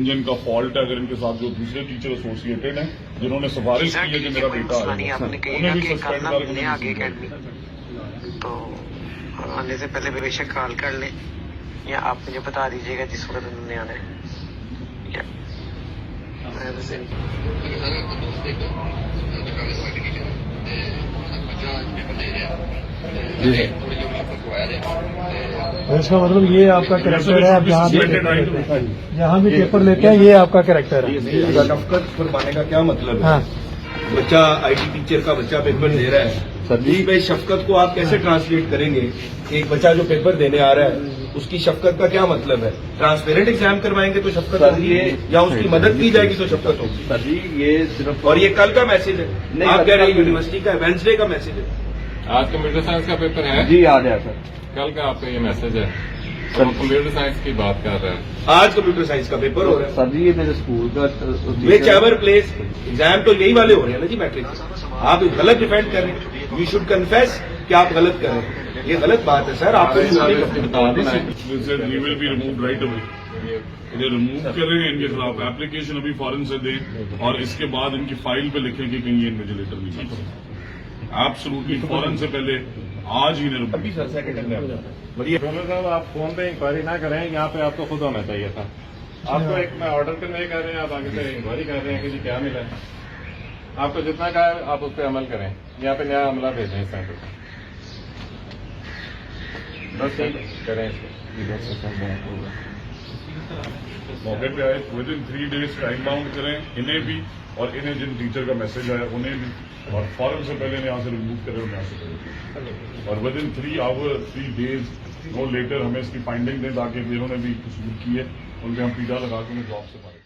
जिनका फॉल्ट है, अगर इनके साथ जो दूसरे टीचर एसोसिएटेड हैं जिन्होंने सिफारिश की है कि मेरा बेटा उन्हें भी सस्पेंड कर, तो आने से पहले बेशक कॉल कर लें या आप मुझे बता दीजिएगा जिस वक्त उन्होंने आना है। इसका मतलब ये आपका कैरेक्टर है, आप जहाँ भी पेपर लेते हैं ये आपका कैरेक्टर है। शफकत फरमाने का क्या मतलब है? बच्चा आईटी टीचर का बच्चा पेपर दे रहा है सर जी, पे शफकत को आप कैसे ट्रांसलेट करेंगे? एक बच्चा जो पेपर देने आ रहा है उसकी शफकत का क्या मतलब है? ट्रांसपेरेंट एग्जाम करवाएंगे तो शफकत होगी या उसकी मदद की जाएगी तो शफकत होगी? सर जी ये सिर्फ, और ये कल का मैसेज है, आप कह रहे हैं यूनिवर्सिटी का वेडनेसडे का मैसेज है। आज कंप्यूटर साइंस का पेपर है जी आ गया सर। कल का आपका ये मैसेज है, तो कंप्यूटर साइंस की बात कर रहे हैं। आज कंप्यूटर साइंस का पेपर हो रहा है सर जी, ये मेरे स्कूल का विच एवर प्लेस एग्जाम तो यही वाले हो रहे हैं ना जी, मैट्रिक। आप गलत डिफेंड कर रहे हैं, यू शुड कन्फेस कि आप गलत कर रहे हैं। ये गलत बात है सर, आपको will be remove right away. इन्हें रिमूव करें, इनके खिलाफ एप्लीकेशन अभी फॉरन से दें और इसके बाद इनकी फाइल पे लिखें कि कहीं ये इन्विजिलेटर नहीं कर सकते। एब्सोल्युटली फॉरन से पहले आज ही बढ़िया साहब, आप फोन पे इंक्वायरी ना करें, यहाँ पे आपको खुद होना चाहिए था। आपको एक मैं ऑर्डर करने कर रहे हैं, आप आगे से इंक्वायरी कर रहे हैं कि जी क्या मिला है। आपको जितना कहा है आप उस पर अमल करें, यहाँ पे नया अमला भेजें इस सेंटर को, बस करें इसको। मौके पे आए, with in 3 days time bound करें इन्हें भी और इन्हें जिन टीचर का मैसेज आया उन्हें भी, और फॉरन से पहले यहाँ से रिमूव करें और यहाँ से करें, और within 3 days no later हमें इसकी फाइंडिंग दें ताकि जिन्होंने भी कुछ की है उनके हम पीटा लगा के उन्हें जॉब से मारें।